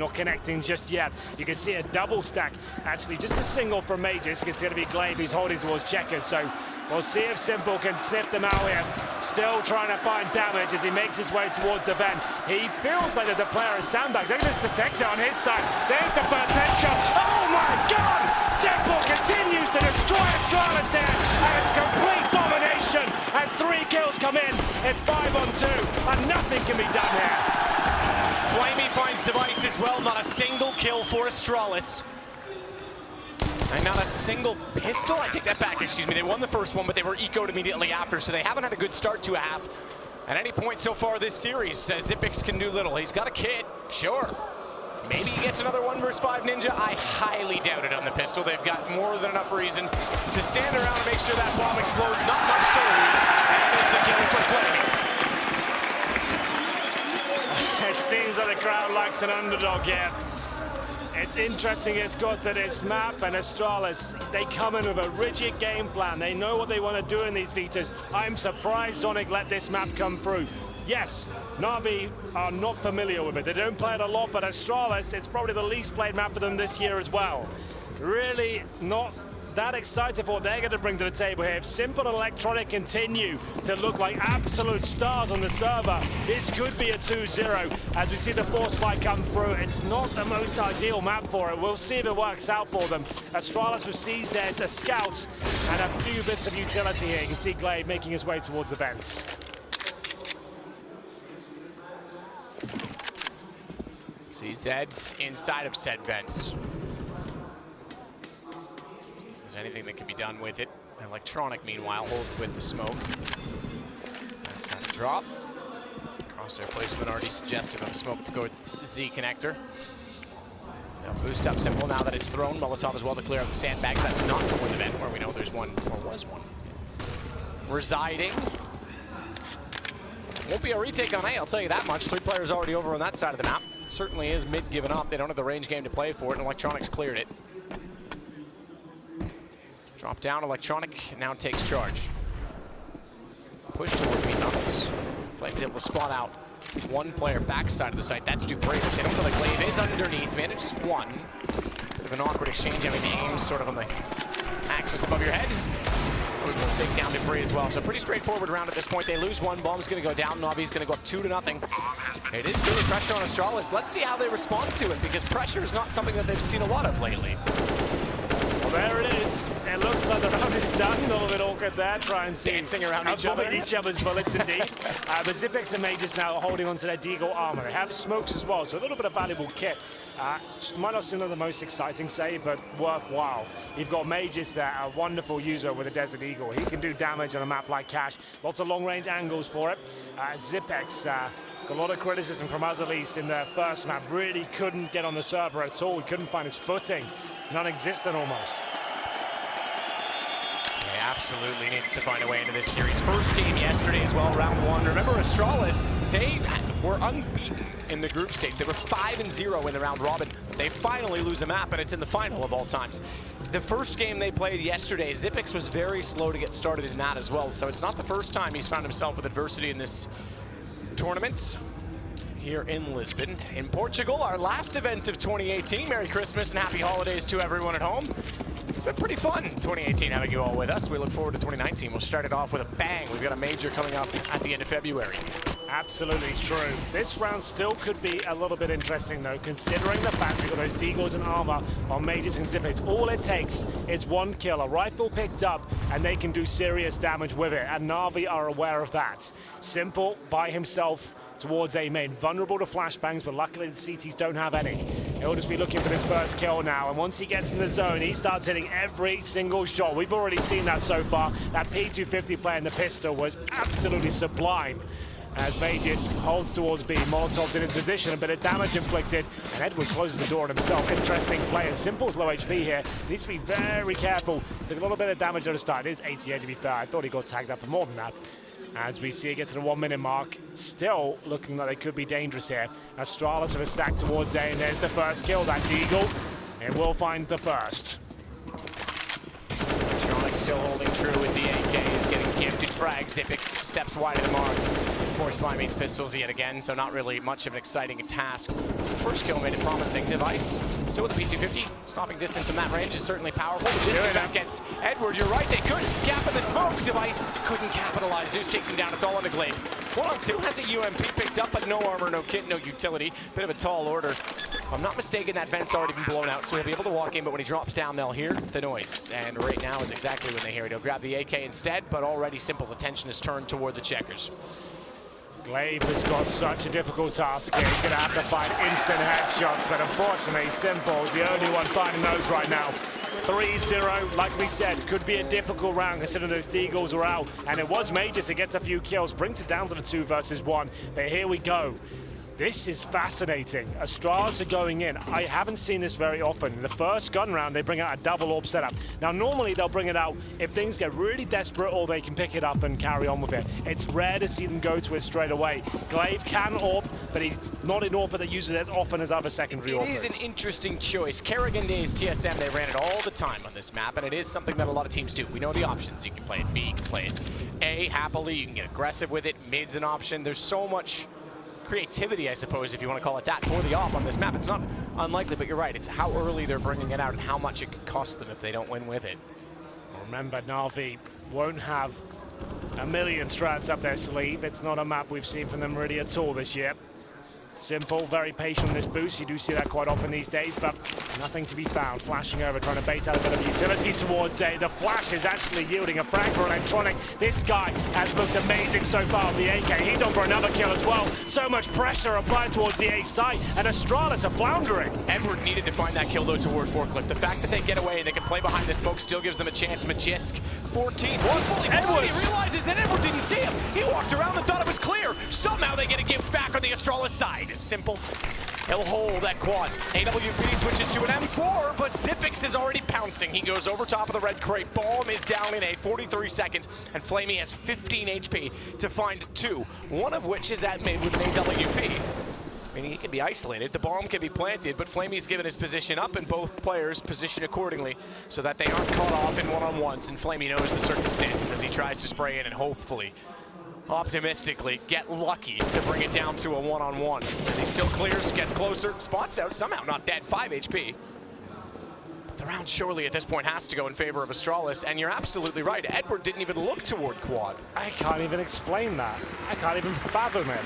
Not connecting just yet. You can see a double stack, actually just a single from Mages. It's going to be Glaive who's holding towards Checkers, so we'll see if Simple can sniff them out here. Still trying to find damage as he makes his way towards the vent. He feels like there's a player of sandbags. Look at this detector on his side. There's the first headshot. Oh my God! Simple continues to destroy Astralis here, and it's complete domination as 3 kills come in. It's 5 on 2, and nothing can be done here. Flamey finds device as well, not a single kill for Astralis. And not a single pistol, I take that back, excuse me. They won the first one, but they were ecoed immediately after, so they haven't had a good start to a half. At any point so far this series, Xyp9x can do little. He's got a kit, sure. Maybe he gets another 1 versus 5 ninja. I highly doubt it on the pistol. They've got more than enough reason to stand around and make sure that bomb explodes. Not much to lose, and there's the kill for Flamey. It seems like the crowd likes an underdog here. It's interesting it's got to this map, and Astralis, they come in with a rigid game plan. They know what they want to do in these features. I'm surprised Sonic let this map come through. Yes, Na'Vi are not familiar with it. They don't play it a lot, but Astralis, it's probably the least played map for them this year as well. Really not that excited for what they're going to bring to the table here. If Simple and Electronic continue to look like absolute stars on the server, this could be a 2-0 as we see the force fight come through. It's not the most ideal map for it. We'll see if it works out for them. Astralis with CZ, a scout, and a few bits of utility here. You can see Glaive making his way towards the vents. CZ's inside of said vents. There's anything that can be done with it. Electronic, meanwhile, holds with the smoke. That's that drop. Crosshair placement already suggestive of smoke to go with Z connector. Now boost up Simple now that it's thrown. Molotov as well to clear out the sandbags. That's not for the vent where we know there's one, or was one, residing. Won't be a retake on A, I'll tell you that much. 3 players already over on that side of the map. It certainly is mid given up. They don't have the range game to play for it, and Electronics cleared it. Drop down, Electronic now takes charge. Push towards me, Thomas. Flame's able to spot out 1 player backside of the site. That's Dupree. They don't know the Glaive is underneath. Manages 1. Bit of an awkward exchange. I mean, the aim's sort of on the axis above your head. We're going to take down Dupree as well. So pretty straightforward round at this point. They lose 1. Bomb's going to go down. Na'Vi's going to go up 2-0. It is really pressure on Astralis. Let's see how they respond to it, because pressure is not something that they've seen a lot of lately. Well, there it is. It looks like the round is done. A little bit awkward there, trying to dancing around each other's bullets indeed. But Xyp9x and Mages now holding onto their Deagle armor. They have smokes as well, so a little bit of valuable kit. Might not seem like the most exciting save, but worthwhile. You've got Mages there, a wonderful user with a Desert Eagle. He can do damage on a map like Cash. Lots of long-range angles for it. Xyp9x got a lot of criticism from us, at least, in the first map. Really couldn't get on the server at all. He couldn't find his footing. Non-existent almost. He absolutely needs to find a way into this series. First game yesterday as well, round 1. Remember, Astralis, they were unbeaten in the group stage. They were 5-0 in the round robin. They finally lose a map, and it's in the final of all times. The first game they played yesterday, Xyp9x was very slow to get started in that as well, so it's not the first time he's found himself with adversity in this tournament here in Lisbon. In Portugal, our last event of 2018. Merry Christmas and happy holidays to everyone at home. It's been pretty fun, 2018, having you all with us. We look forward to 2019. We'll start it off with a bang. We've got a major coming up at the end of February. Absolutely true. This round still could be a little bit interesting, though, considering the fact we've got those Deagles and armor on Mages and Xyp9x. All it takes is 1 kill, a rifle picked up, and they can do serious damage with it, and Na'Vi are aware of that. Simple by himself towards A main, vulnerable to flashbangs, but luckily the CTs don't have any. He'll just be looking for this first kill now, and once he gets in the zone, he starts hitting every single shot. We've already seen that so far. That P250 play in the pistol was absolutely sublime. As Mages holds towards B, Molotov's in his position, a bit of damage inflicted, and Edward closes the door on himself. Interesting play, and Simple's low HP here. Needs to be very careful. Took a little bit of damage at the start. It is 88 to be fair. I thought he got tagged up for more than that. As we see it get to the 1 minute mark, still looking like they could be dangerous here. Astralis with a stack towards A, and there's the first kill. That Deagle, it will find the first. Electronic still holding true with the AK. Is getting gifted frag. Xyp9x steps wide of the mark. course, by means pistols yet again, so not really much of an exciting task. First kill made it promising. Device still with the P250. Stopping distance from that range is certainly powerful. Just that gets Edward. You're right, they could gap in the smoke. Device couldn't capitalize. Zeus takes him down. It's all on the Glaive. 1-on-2 has a UMP picked up, but no armor, no kit, no utility. Bit of a tall order. If I'm not mistaken, that vent's already been blown out, so he'll be able to walk in, but when he drops down, they'll hear the noise. And right now is exactly when they hear it. He'll grab the AK instead, but already Simple's attention is turned toward the checkers. Glaive has got such a difficult task here. He's going to have to find instant headshots, but unfortunately, Simple is the only one finding those right now. 3-0, like we said, could be a difficult round considering those Deagles are out. And it was Majors who gets a few kills, brings it down to the 2 versus 1. But here we go. This is fascinating. Astralis are going in. I haven't seen this very often. In the first gun round, they bring out a double AWP setup. Now, normally they'll bring it out if things get really desperate or they can pick it up and carry on with it. It's rare to see them go to it straight away. Glaive can AWP, but he's not an AWPer that uses it as often as other secondary AWPers. It is an interesting choice. Kerrigan Days TSM, they ran it all the time on this map, and it is something that a lot of teams do. We know the options. You can play it B, you can play it A happily, you can get aggressive with it. Mid's an option. There's so much creativity, I suppose, if you want to call it that, for the AWP on this map. It's not unlikely, but you're right. It's how early they're bringing it out and how much it could cost them if they don't win with it. Remember, Na'Vi won't have a million strats up their sleeve. It's not a map we've seen from them really at all this year. Simple, very patient on this boost. You do see that quite often these days, but nothing to be found. Flashing over, trying to bait out a bit of utility towards A. The flash is actually yielding a frag for Electronic. This guy has looked amazing so far with the AK. He's on for another kill as well. So much pressure applied towards the A site, and Astralis are floundering. Edward needed to find that kill, though, toward Forklift. The fact that they get away and they can play behind the smoke still gives them a chance. Magisk, 14. Edwards! He realizes that Edward didn't see him. He walked around and thought it was clear. Somehow they get a gift back on the Astralis side. Simple. He'll hold that quad. AWP switches to an M4, but Zipix is already pouncing. He goes over top of the red crate. Bomb is down in 43 seconds, and Flamey has 15 HP to find 2, one of which is at mid with an AWP. I mean, he can be isolated. The bomb can be planted, but Flamey's given his position up, and both players position accordingly so that they aren't caught off in one-on-ones, and Flamey knows the circumstances as he tries to spray in and hopefully, optimistically, get lucky to bring it down to a one-on-one. As he still clears, gets closer, spots out, somehow not dead, 5 HP. But the round surely at this point has to go in favor of Astralis, and you're absolutely right. Edward didn't even look toward quad. I can't even explain that. I can't even fathom it.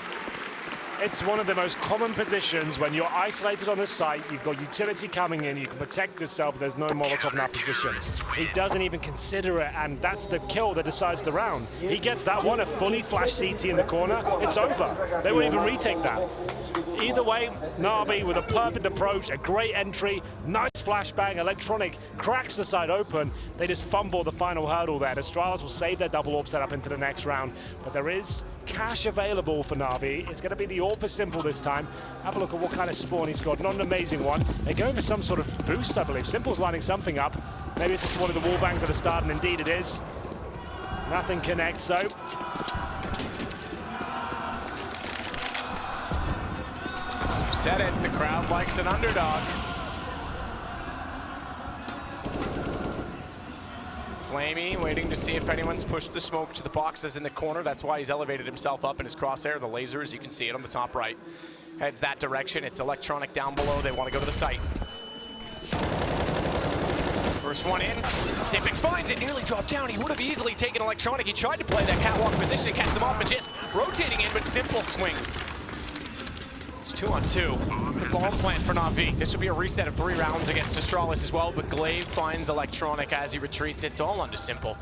It's one of the most common positions when you're isolated on the site, you've got utility coming in, you can protect yourself, there's no Molotov in that position. He doesn't even consider it, and that's the kill that decides the round. He gets that one, a fully flashed CT in the corner, it's over. They won't even retake that. Either way, Na'Vi with a perfect approach, a great entry, nice flashbang, Electronic cracks the side open. They just fumble the final hurdle there. Astralis will save their double AWP setup into the next round, but there is cash available for Na'Vi. It's going to be the AWP for Simple this time. Have a look at what kind of spawn he's got. Not an amazing one. They're going for some sort of boost, I believe. Simple's lining something up. Maybe it's just one of the wall bangs at the start, and indeed it is. Nothing connects, though. You said it. The crowd likes an underdog. Flamey waiting to see if anyone's pushed the smoke to the boxes in the corner. That's why he's elevated himself up in his crosshair. The lasers, you can see it on the top right. Heads that direction. It's Electronic down below. They want to go to the site. First one in. Zipix finds it. Nearly dropped down. He would have easily taken Electronic. He tried to play that catwalk position and catch them off. Magisk rotating in, but Simple swings. It's 2-on-2. The bomb plant for Na'Vi. This would be a reset of 3 rounds against Astralis as well, but Glaive finds Electronic as he retreats. It's all onto Simple.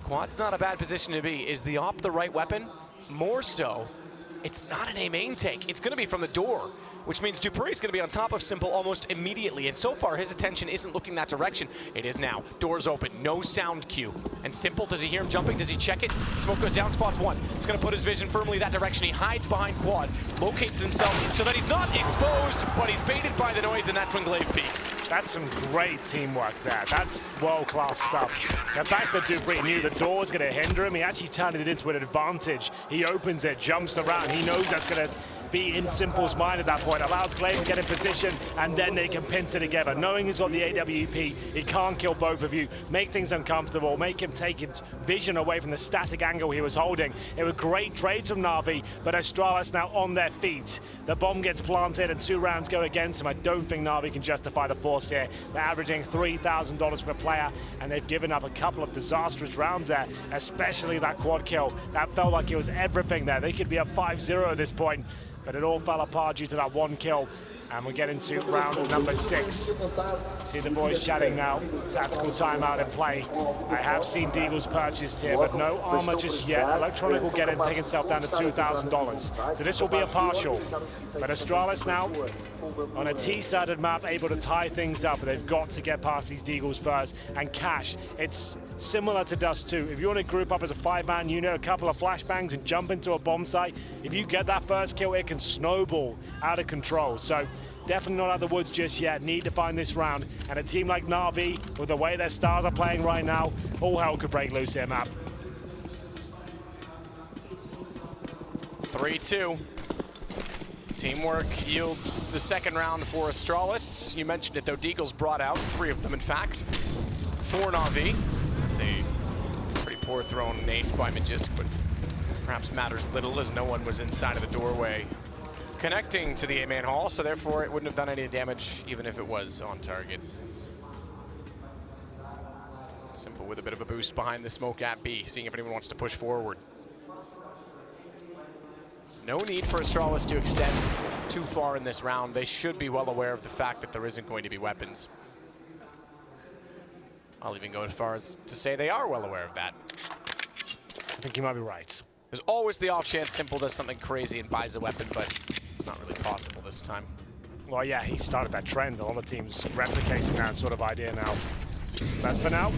Quad's not a bad position to be. Is the AWP the right weapon? More so, it's not an A main take. It's going to be from the door, which means Dupree is going to be on top of Simple almost immediately. And so far, his attention isn't looking that direction. It is now. Doors open. No sound cue. And Simple, does he hear him jumping? Does he check it? Smoke goes down, spots one. It's going to put his vision firmly that direction. He hides behind quad, locates himself so that he's not exposed, but he's baited by the noise, and that's when Glaive peeks. That's some great teamwork there. That's world-class stuff. The fact that Dupree knew the door was going to hinder him, he actually turned it into an advantage. He opens it, jumps around. He knows that's going to be in Simple's mind at that point. Allows Glaive to get in position, and then they can pinch it together. Knowing he's got the AWP, he can't kill both of you, make things uncomfortable, make him take his vision away from the static angle he was holding. It was great trades from Na'Vi, but Astralis now on their feet. The bomb gets planted and 2 rounds go against him. I don't think Na'Vi can justify the force here. They're averaging $3,000 per player, and they've given up a couple of disastrous rounds there, especially that quad kill. That felt like it was everything there. They could be up 5-0 at this point, but it all fell apart due to that 1 kill. And we get into round number 6. See the boys chatting now. Tactical timeout in play. I have seen Deagles purchased here, but no armor just yet. Electronic will get it and take itself down to $2,000. So this will be a partial. But Astralis now on a T-sided map, able to tie things up. But they've got to get past these Deagles first. And Cash, it's similar to Dust 2. If you want to group up as a 5-man unit, a couple of flashbangs and jump into a bomb site, if you get that first kill, it can snowball out of control. So definitely not out of the woods just yet. Need to find this round. And a team like Na'Vi, with the way their stars are playing right now, all hell could break loose here, map. 3-2. Teamwork yields the second round for Astralis. You mentioned it though, Deagles brought out 3 of them in fact. For Na'Vi. It's a pretty poor thrown nade by Magisk, but perhaps matters little as no one was inside of the doorway connecting to the A-main hall, so therefore it wouldn't have done any damage even if it was on target. Simple with a bit of a boost behind the smoke at B, seeing if anyone wants to push forward. No need for Astralis to extend too far in this round. They should be well aware of the fact that there isn't going to be weapons. I'll even go as far as to say they are well aware of that. I think you might be right. There's always the off chance Simple does something crazy and buys a weapon, but it's not really possible this time. Well, yeah, he started that trend. A lot of teams replicating that sort of idea now. But for now,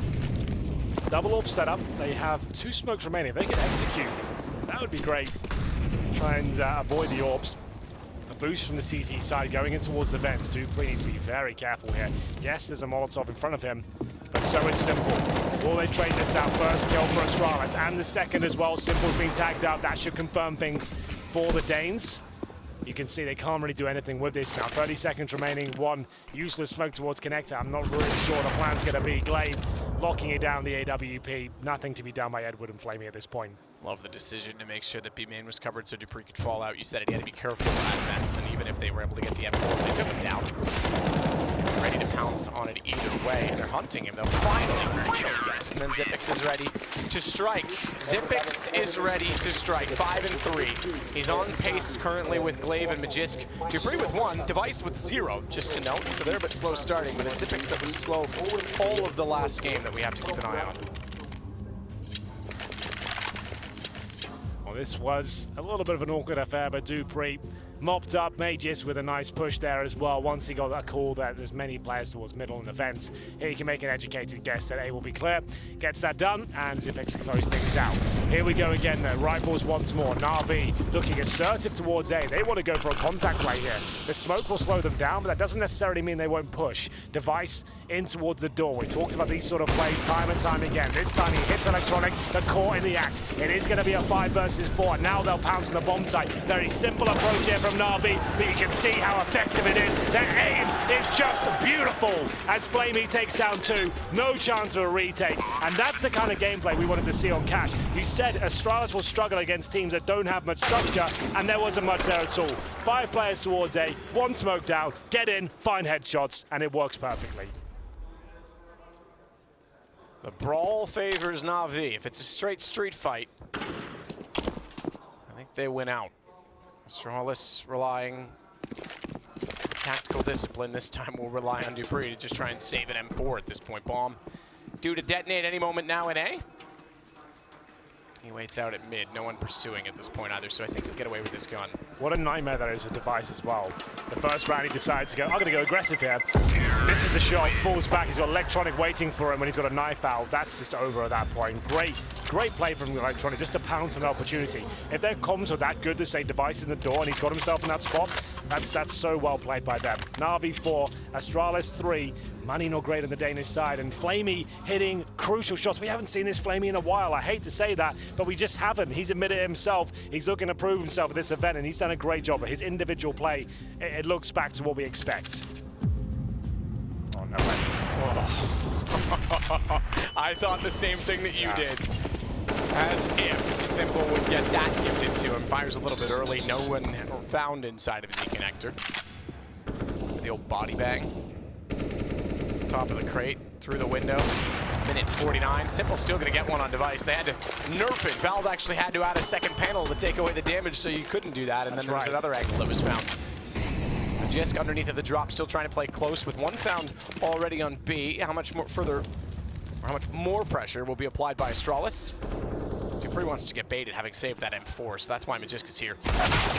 double AWP setup. They have 2 smokes remaining. If they can execute, that would be great. Try and avoid the AWPs. A boost from the CT side going in towards the vents. Dupree needs to be very careful here. Yes, there's a Molotov in front of him, but so is Simple. Will they trade this out? First kill for Astralis, and the second as well. Simple's being tagged up. That should confirm things for the Danes. You can see they can't really do anything with this now. 30 seconds remaining. 1 useless smoke towards connector. I'm not really sure the plan's going to be. Glaive locking it down the AWP. Nothing to be done by Edward and Flamey at this point. Love the decision to make sure that B-main was covered so Dupree could fall out. You said it, he had to be careful at fence, and even if they were able to get the M4, they took him down. Ready to pounce on it either way, and they're hunting him. They'll finally, yes, and then Zipix is ready to strike. Zipix is ready to strike, 5 and 3. He's on pace currently with Glaive and Magisk. Dupree with 1, Device with 0, just to note, so they're a bit slow starting, but it's Zipix that was slow all of the last game that we have to keep an eye on. Well, this was a little bit of an awkward affair, but Dupree mopped up Magis with a nice push there as well. Once he got that call that there's many players towards middle in the fence, here you can make an educated guess that A will be clear. Gets that done, and Zipix close things out. Here we go again though, rifles once more. Na'Vi looking assertive towards A. They want to go for a contact play here. The smoke will slow them down, but that doesn't necessarily mean they won't push. Device in towards the door. We talked about these sort of plays time and time again. This time he hits Electronic, the core in the act. It is going to be a 5 versus 4. Now they'll pounce on the bomb site. Very simple approach here from Na'Vi, but you can see how effective it is. Their aim is just beautiful as Flamey takes down 2. No chance of a retake, and that's the kind of gameplay we wanted to see on Cash. You said Astralis will struggle against teams that don't have much structure, and there wasn't much there at all. 5 players towards A, 1 smoke down, get in, find headshots, and it works perfectly. The brawl favors Na'Vi. If it's a straight street fight, I think they win out. Astralis relying tactical discipline. This time we'll rely on Dupree to just try and save an M4 at this point. Bomb due to detonate any moment now in A. He waits out at mid. No one pursuing at this point either, so I think he'll get away with this gun. What a nightmare that is for Device as well. The first round he decides to go, I'm going to go aggressive here. This is the shot, falls back. He's got Electronic waiting for him when he's got a knife out. That's just over at that point. Great play from Electronic just to pounce on an opportunity. If their comms are that good to say Device in the door and he's got himself in that spot, That's so well played by them. Na'Vi 4, Astralis 3, money not great on the Danish side, and Flamey hitting crucial shots. We haven't seen this Flamey in a while. I hate to say that, but we just haven't. He's admitted it himself. He's looking to prove himself at this event, and he's done a great job. But his individual play, it looks back to what we expect. Oh, no way. Oh. I thought the same thing that you did. As if Simple would get that gifted to him. Fires a little bit early. No one found inside of his E-connector. The old body bang. Top of the crate, through the window. Minute 49. Simple still going to get one on device. They had to nerf it. Valve actually had to add a second panel to take away the damage, so you couldn't do that. And then there was another angle that was found. Jisk underneath of the drop, still trying to play close with one found already on B. How much more pressure will be applied by Astralis? Dupree wants to get baited, having saved that M4, so that's why Magisk is here.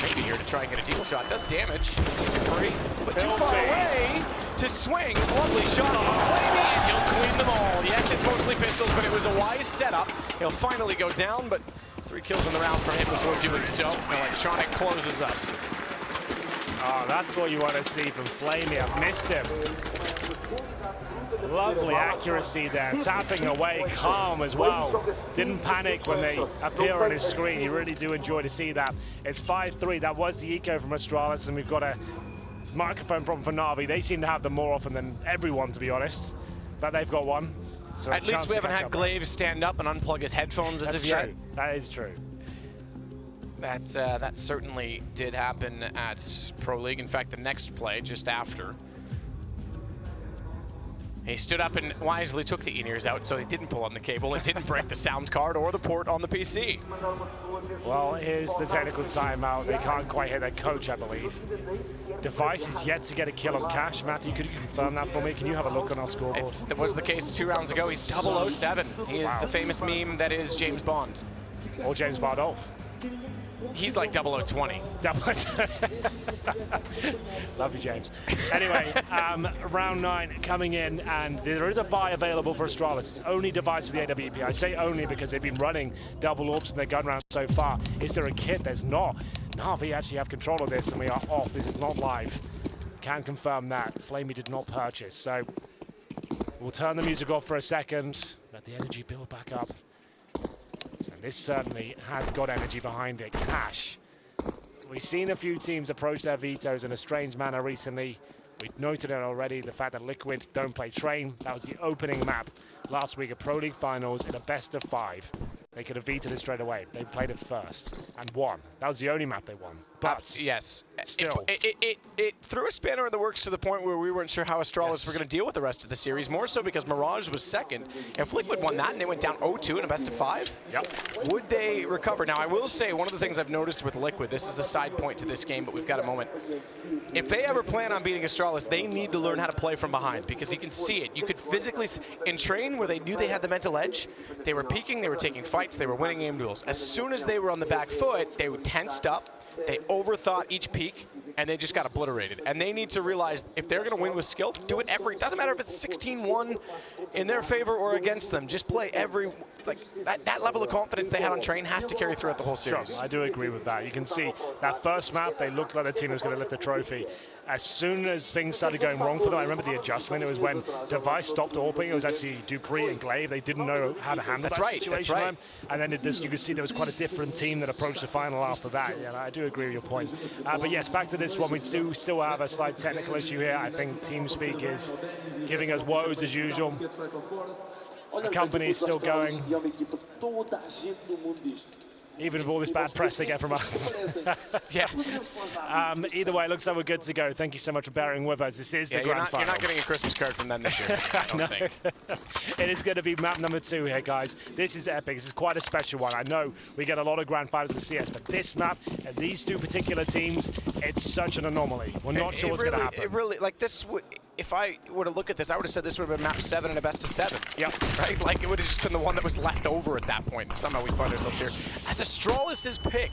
Maybe here to try and get a deal shot. Does damage. Dupree, but too far away to swing. Lovely shot on Flamey, and he'll clean them all. Yes, it's mostly pistols, but it was a wise setup. He'll finally go down, but 3 kills in the round for him before doing so. Electronic closes us. Oh, that's what you want to see from Flamey. I've missed him. Lovely accuracy there, tapping away, calm as well. Didn't panic when they appear on his screen. You really do enjoy to see that. It's 5-3. That was the eco from Astralis, and we've got a microphone problem for Na'Vi. They seem to have them more often than everyone, to be honest. But they've got one. So at least we haven't had Glaive stand up and unplug his headphones as of yet. That is true. That certainly did happen at Pro League. In fact, the next play, just after, he stood up and wisely took the in-ears out so he didn't pull on the cable and didn't break the sound card or the port on the PC. Well, here's the technical timeout. They can't quite hit their coach, I believe. Device is yet to get a kill on Cash. Matthew, could you confirm that for me? Can you have a look on our scoreboard? That was the case 2 rounds ago. He's 007. He is the famous meme that is James Bond. Or James Bardolph. He's like 0020. Love you, James. Anyway, round 9 coming in, and there is a buy available for Astralis. It's only device for the AWP. I say only because they've been running double orbs in their gun round so far. Is there a kit? There's not. Na'Vi actually have control of this, and we are off. This is not live. Can confirm that. Flamey did not purchase, so we'll turn the music off for a second. Let the energy build back up. This certainly has got energy behind it. Cash. We've seen a few teams approach their vetoes in a strange manner recently. We've noted it already, the fact that Liquid don't play Train. That was the opening map last week at Pro League Finals in a best of 5. They could have vetoed it straight away. They played it first and won. That was the only map they won. But yes, still. It threw a spanner in the works to the point where we weren't sure how Astralis were going to deal with the rest of the series, more so because Mirage was second. If Liquid won that and they went down 0-2 in a best of 5, would they recover? Now, I will say one of the things I've noticed with Liquid, this is a side point to this game, but we've got a moment. If they ever plan on beating Astralis, they need to learn how to play from behind, because you can see it. You could physically, in Train, where they knew they had the mental edge, they were peaking, they were taking fights, they were winning aim duels. As soon as they were on the back foot, they were tensed up, they overthought each peak, and they just got obliterated. And they need to realize if they're going to win with skill, do it every. It doesn't matter if it's 16-1 in their favor or against them. Just play every. Like that level of confidence they had on Train has to carry throughout the whole series. Sure, I do agree with that. You can see that first map, they looked like the team was going to lift the trophy. As soon as things started going wrong for them, I remember the adjustment. It was when Device stopped AWPing. It was actually Dupree and Glaive. They didn't know how to handle that situation. That's right. And then you could see there was quite a different team that approached the final after that. Yeah, I do agree with your point. But yes, back to this one. We do still have a slight technical issue here. I think TeamSpeak is giving us woes as usual. The company is still going, even with all this bad press they get from us. Yeah. Either way, it looks like we're good to go. Thank you so much for bearing with us. This is the grand final. You're not getting a Christmas card from them this year, I don't think. It is going to be map number 2 here, guys. This is epic. This is quite a special one. I know we get a lot of grand finals in CS, but this map and these 2 particular teams, it's such an anomaly. We're not sure what's going to happen. It really, like this would, if I were to look at this, I would have said this would have been map 7 and a best of 7. Yep. Right? Like it would have just been the one that was left over at that point. Somehow we find ourselves here. As Astralis' pick,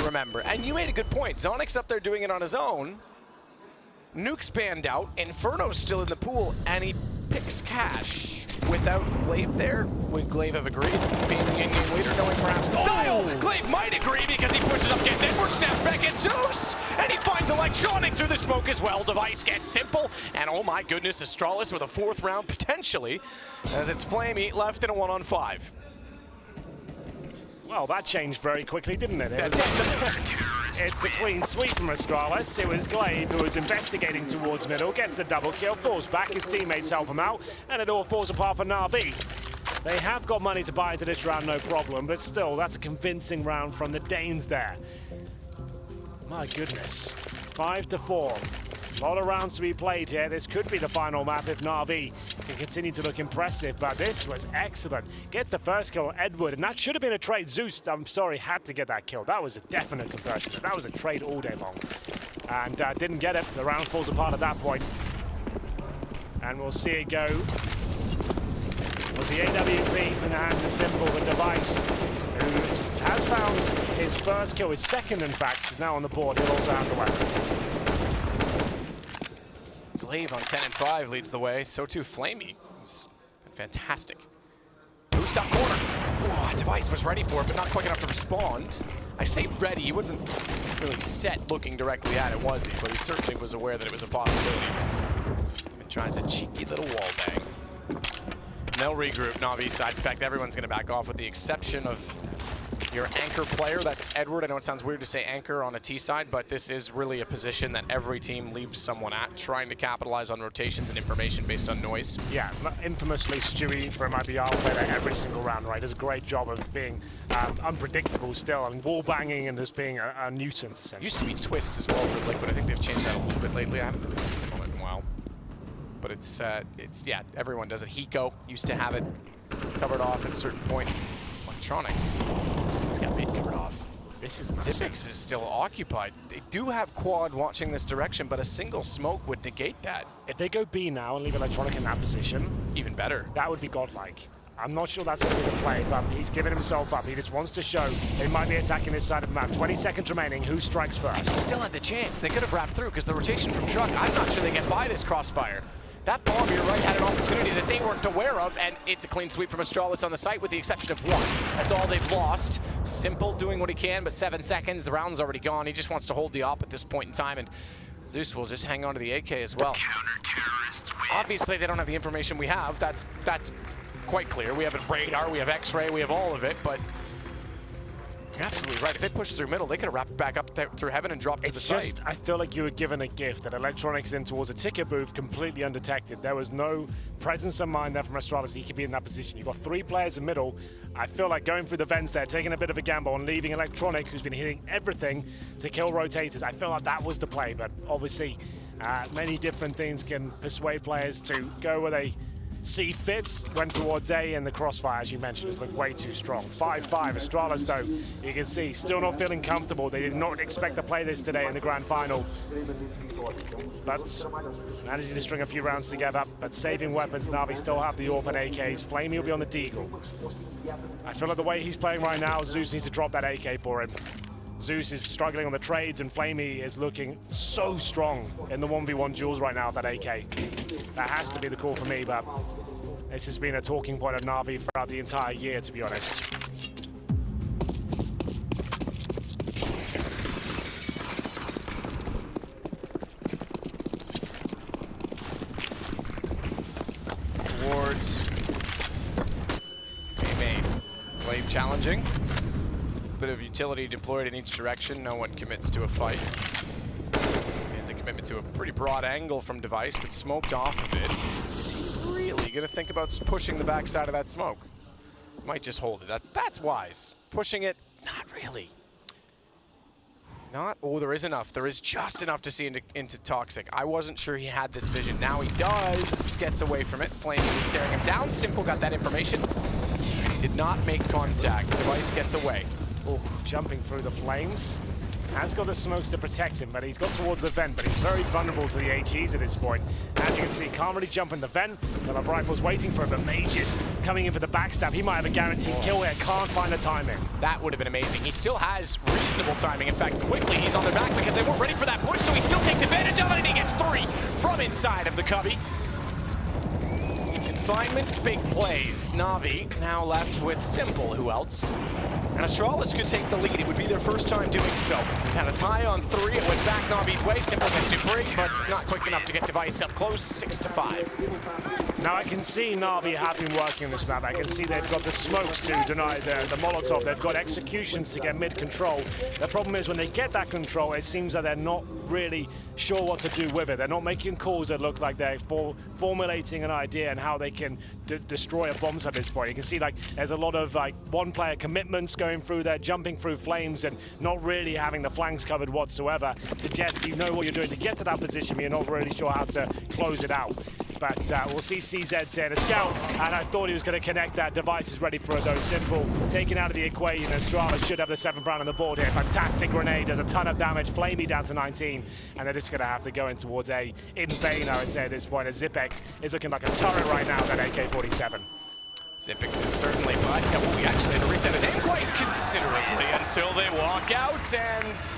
remember, and you made a good point. Zonix up there doing it on his own. Nuke's banned out. Inferno's still in the pool, and he picks Cash. Without Glaive there, would Glaive have agreed? Being the in-game leader, knowing perhaps the style, Glaive might agree because he pushes up, gets Edward, snaps back at Zeus, and he finds Electronic through the smoke as well. Device gets Simple, and oh my goodness, Astralis with a 4th round potentially, as it's Flamey left in a 1-on-5. Well, that changed very quickly, didn't it? It's a clean sweep from Astralis. It was Glaive who was investigating towards middle, gets the double kill, falls back, his teammates help him out, and it all falls apart for Na'Vi. They have got money to buy into this round, no problem, but still, that's a convincing round from the Danes there. My goodness, 5-4. A lot of rounds to be played here. This could be the final map if Na'Vi can continue to look impressive, but this was excellent. Gets the first kill on Edward, and that should have been a trade. Zeus, I'm sorry, had to get that kill. That was a definite conversion. That was a trade all day long. And didn't get it. The round falls apart at that point. And we'll see it go with the AWP in the hands of Simple, the Device, who has found his first kill, his second in fact, is now on the board. He'll also have the weapon. Glaive on 10 and 5 leads the way, so too Flamey. It's fantastic. Boost up corner. Oh, Device was ready for it, but not quick enough to respond. I say ready, he wasn't really set looking directly at it, was he? But he certainly was aware that it was a possibility. And tries a cheeky little wall bang. And they'll regroup Na'Vi's side. In fact, everyone's gonna back off with the exception of your anchor player, that's Edward. I know it sounds weird to say anchor on a T side, but this is really a position that every team leaves someone at, trying to capitalize on rotations and information based on noise. Yeah, infamously, Stewie from IBR play that every single round, right? Does a great job of being unpredictable still, and wall banging and just being a nuisance, essentially. Used to be Twist as well for Liquid. I think they've changed that a little bit lately. I haven't really seen them on it in a while. But it's yeah, everyone does it. Hiko used to have it covered off at certain points. Electronic. He's got mid covered off. This is Zipix is still occupied. They do have quad watching this direction, but a single smoke would negate that. If they go B now and leave Electronic in that position, even better. That would be godlike. I'm not sure that's going to be the play, but he's giving himself up. He just wants to show they might be attacking this side of the map. 20 seconds remaining. Who strikes first? They still had the chance. They could have wrapped through because the rotation from Truck, I'm not sure they get by this crossfire. That bomb, you're right, had an opportunity that they weren't aware of, and it's a clean sweep from Astralis on the site with the exception of one. That's all they've lost. Simple doing what he can, but 7 seconds, the round's already gone. He just wants to hold the op at this point in time, and Zeus will just hang on to the AK as well. Obviously, they don't have the information we have. That's quite clear. We have a radar, we have X-ray, we have all of it, but you're absolutely right. If they push through middle, they could have wrapped back up through heaven and dropped to the side. Just, I feel like you were given a gift that Electronic is in towards a ticket booth completely undetected. There was no presence of mind there from Astralis. He could be in that position. You've got 3 players in middle. I feel like going through the vents there, taking a bit of a gamble and leaving Electronic, who's been hitting everything, to kill rotators. I feel like that was the play, but obviously many different things can persuade players to go where they see fits. Went towards A, and the crossfire, as you mentioned, has looked way too strong. 5-5. Astralis, though, you can see, still not feeling comfortable. They did not expect to play this today in the grand final. But managing to string a few rounds together, but saving weapons. Na'Vi still have the AWP and AKs. Flamey will be on the Deagle. I feel like the way he's playing right now, Zeus needs to drop that AK for him. Zeus is struggling on the trades, and Flamey is looking so strong in the 1v1 duels right now with that AK. That has to be the call for me, but this has been a talking point of Na'Vi throughout the entire year, to be honest. Towards main. Glaive challenging. Bit of utility deployed in each direction. No one commits to a fight. There's a commitment to a pretty broad angle from Device, but smoked off of it. Is he really going to think about pushing the backside of that smoke? Might just hold it. That's wise. Pushing it, not really. Not. Oh, there is enough. There is just enough to see into Toxic. I wasn't sure he had this vision. Now he does. Gets away from it. Flamey was staring him down. Simple got that information. Did not make contact. Device gets away. Oh, jumping through the flames. Has got the smokes to protect him, but he's got towards the vent, but he's very vulnerable to the HEs at this point. As you can see, can't really jump in the vent. They'll have rifles waiting for him, but Mages coming in for the backstab. He might have a guaranteed kill here. Can't find the timing. That would have been amazing. He still has reasonable timing. In fact, quickly he's on their back because they weren't ready for that push, so he still takes advantage of it, and he gets 3 from inside of the cubby. And confinement, big plays. Na'Vi now left with Simple, who else? And Astralis could take the lead. It would be their first time doing so. Had a tie on 3, it went back Na'Vi's way. Simple gets dupreeh, but it's not quick enough to get Device up close, 6-5. Now I can see Na'Vi have been working this map. I can see they've got the smokes to deny the Molotov. They've got executions to get mid-control. The problem is when they get that control, it seems that they're not really sure what to do with it. They're not making calls that look like they're formulating an idea and how they can destroy a bomb at this point. You can see like there's a lot of like one-player commitments going through there, jumping through flames and not really having the flanks covered whatsoever. Suggests you know what you're doing to get to that position, but you're not really sure how to close it out. But we'll see CZ here, the scout, and I thought he was going to connect that. Device is ready for it though. Simple taken out of the equation. Astralis should have the 7th round on the board here. Fantastic grenade, does a ton of damage. Flamey down to 19, and they're just going to have to go in towards A in vain, I would say at this point, as Zipex is looking like a turret right now, that AK-47. Zipex is certainly, but we actually had to reset his aim quite considerably until they walk out, and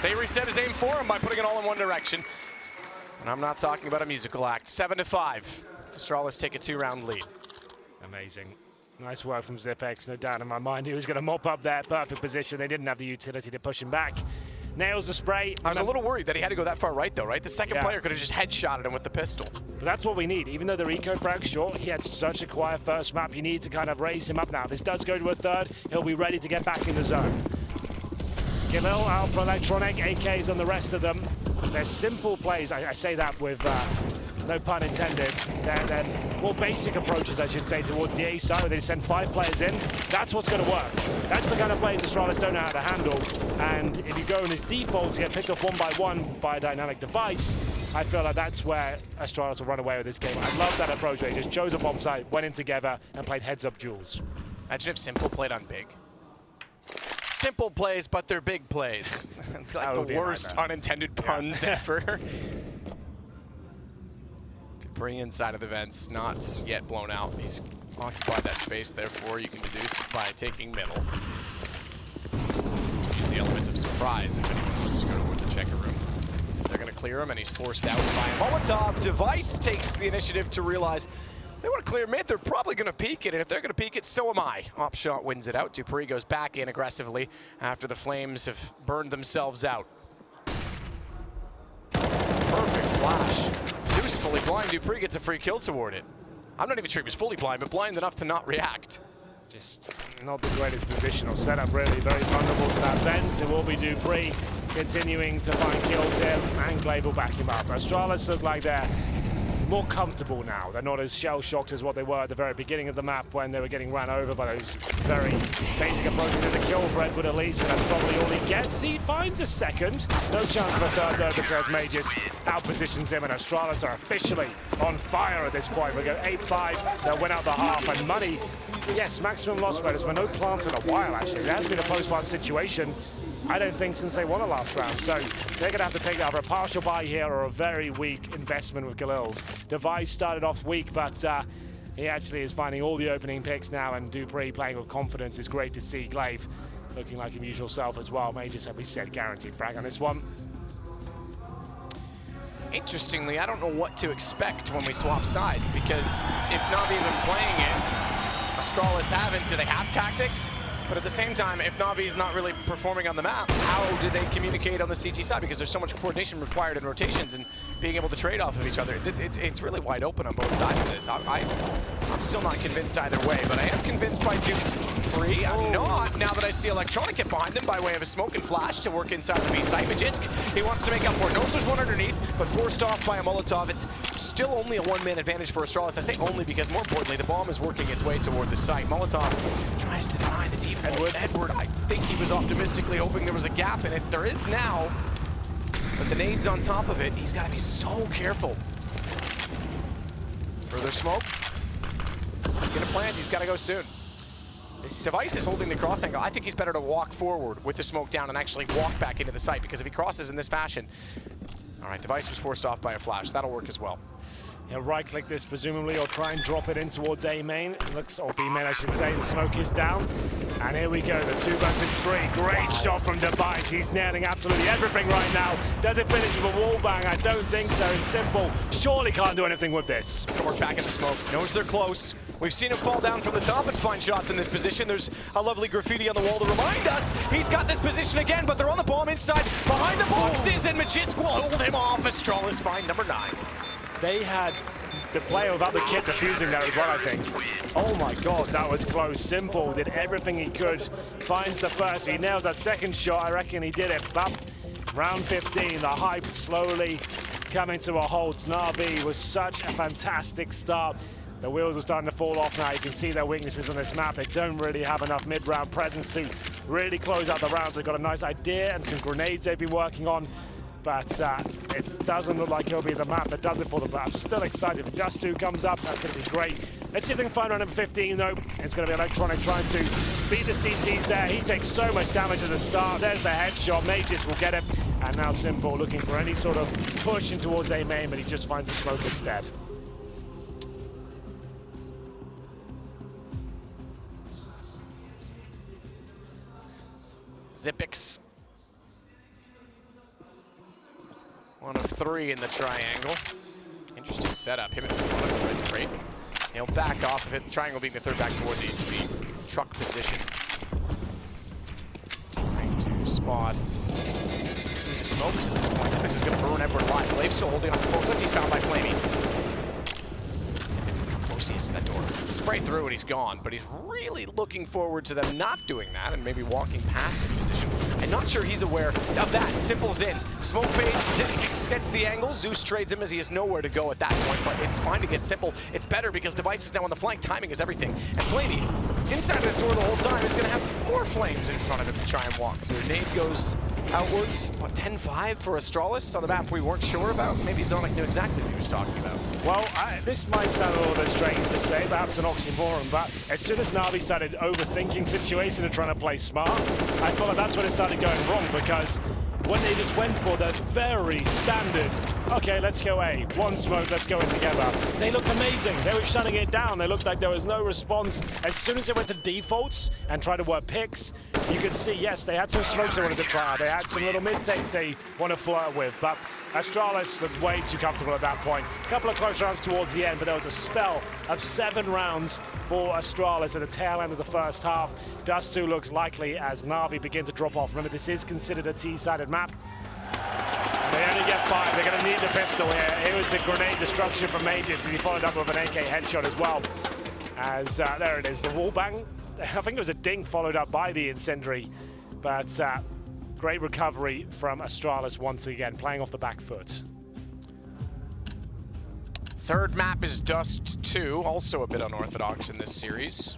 they reset his aim for him by putting it all in one direction. And I'm not talking about a musical act. 7-5. Astralis take a 2-round lead. Amazing. Nice work from Zipex. No doubt in my mind he was going to mop up that perfect position. They didn't have the utility to push him back. Nails the spray. I was a little worried that he had to go that far right, though, right? The second player could have just headshotted him with the pistol. But that's what we need. Even though the eco frag's short, he had such a quiet first map. You need to kind of raise him up now. If this does go to a 3rd, he'll be ready to get back in the zone. Khalil out for Electronic. AKs on the rest of them. They're simple plays. I say that with no pun intended. They're more basic approaches, I should say, towards the A side, where they send 5 players in. That's what's going to work. That's the kind of plays Astralis don't know how to handle. And if you go in his default to get picked off 1 by 1 by a dynamic device, I feel like that's where Astralis will run away with this game. I love that approach where he just chose a bomb site, went in together, and played heads-up duels. Imagine if Simple played on big. Simple plays, but they're big plays. Like the worst unintended puns ever. Dupreeh inside of the vents, not yet blown out. He's occupied that space, therefore you can deduce by taking middle. Use the element of surprise if anyone wants to go toward the checker room. They're going to clear him, and he's forced out by a Molotov. Device takes the initiative to realize they want to clear mid, they're probably going to peek it, and if they're going to peek it, so am I. Opshot wins it out. Dupreeh goes back in aggressively after the flames have burned themselves out. Perfect flash. Zeus fully blind. Dupreeh gets a free kill toward it. I'm not even sure he was fully blind, but blind enough to not react. Just not the greatest positional setup, really. Very vulnerable to that vent. It will be Dupreeh continuing to find kills here, and Glaive will back him up. Astralis look like they're more comfortable now. They're not as shell-shocked as what they were at the very beginning of the map when they were getting ran over by those very basic approaches to the kill for Edward Elise, and that's probably all he gets. He finds a 2nd. No chance of a 3rd though, because Mages outpositions him, and Astralis are officially on fire at this point. We go 8-5. They'll win out the half, and money, yes, maximum loss rate. There's been no plants in a while, actually. There has been a post-plant situation, I don't think, since they won the last round. So they're going to have to take either a partial buy here or a very weak investment with Khalil's. Device started off weak, but he actually is finding all the opening picks now, and Dupreeh playing with confidence is great to see. Glaive looking like his usual self as well. Majors, as we said, guaranteed frag on this one. Interestingly, I don't know what to expect when we swap sides, because if Na'Vi have been playing it, Astralis haven't. Do they have tactics? But at the same time, if Na'Vi's not really performing on the map, how do they communicate on the CT side? Because there's so much coordination required in rotations and being able to trade off of each other. It's really wide open on both sides of this. I'm still not convinced either way, but I am convinced by Dupreeh. I'm not, now that I see Electronic get behind them by way of a smoke and flash to work inside the B site. Majisk, he wants to make up for it. Knows there's one underneath, but forced off by a Molotov. It's still only a 1-man advantage for Astralis. I say only because, more importantly, the bomb is working its way toward the site. Molotov tries to deny the default. Edward, I think he was optimistically hoping there was a gap in it. There is now, but the nade's on top of it. He's got to be so careful. Further smoke. He's going to plant. He's got to go soon. Device is holding the cross angle. I think he's better to walk forward with the smoke down and actually walk back into the site, because if he crosses in this fashion... All right, Device was forced off by a flash. That'll work as well. He'll right-click this, presumably, or try and drop it in towards A main. It looks, or B main, I should say. The smoke is down. And here we go, the 2 versus 3. Great shot from Device. He's nailing absolutely everything right now. Does it finish with a wall bang? I don't think so. It's simple. Surely can't do anything with this. Work back in the smoke. Knows they're close. We've seen him fall down from the top and find shots in this position. There's a lovely graffiti on the wall to remind us he's got this position again, but they're on the bomb inside behind the boxes, and Magisk will hold him off. Astralis find number 9. They had the player without the kit defusing there as well, I think. Oh my god, that was close. Simple did everything he could. Finds the first. He nails that second shot. I reckon he did it. But round 15, the hype slowly coming to a halt. Na'Vi was such a fantastic start. The wheels are starting to fall off now. You can see their weaknesses on this map. They don't really have enough mid-round presence to really close out the rounds. They've got a nice idea and some grenades they've been working on. But it doesn't look like it'll be the map that does it for them. But I'm still excited. If Dust 2 comes up, that's going to be great. Let's see if they can find round number 15, though. It's going to be Electronic trying to beat the CTs there. He takes so much damage at the start. There's the headshot. Magis will get it. And now Simple looking for any sort of push in towards A main, but he just finds the smoke instead. Zipix. 1 of 3 in the triangle. Interesting setup. Him at great. He'll back off of it. Triangle being the third back toward the truck position. Trying to spot the smokes at this point. Zipix is going to burn Edward alive. Blave's still holding on to 450. He's found by Flamey. He is to that door. Spray through and he's gone, but he's really looking forward to them not doing that and maybe walking past his position. I'm not sure he's aware of that. Simple's in. Smoke fades, Zipix gets the angle. Zeus trades him as he has nowhere to go at that point, but it's fine to get Simple. It's better because Device is now on the flank. Timing is everything. And Flamey, inside of this door the whole time, is going to have more flames in front of him to try and walk through. Nade goes outwards. What, 10-5 for Astralis on the map we weren't sure about? Maybe Zonic knew exactly what he was talking about. Well, this might sound a little bit strange to say, perhaps an oxymoron, but as soon as Na'Vi started overthinking situations and trying to play smart, I felt like that's when it started going wrong, because when they just went for that very standard, okay, let's go A, one smoke, let's go in together. They looked amazing. They were shutting it down. They looked like there was no response. As soon as they went to defaults and tried to work picks, you could see, yes, they had some smokes they wanted to try out. They had some little mid-takes they want to flirt with, but Astralis looked way too comfortable at that point. A couple of close rounds towards the end, but there was a spell of 7 rounds for Astralis at the tail end of the first half. Dust 2 looks likely as Na'Vi begin to drop off. Remember, this is considered a T-sided map. They only get 5. They're going to need the pistol here. It was a grenade destruction from Magis, and he followed up with an AK headshot as well. As there it is, the wall bang. I think it was a ding followed up by the incendiary, but great recovery from Astralis once again, playing off the back foot. Third map is Dust 2, also a bit unorthodox in this series.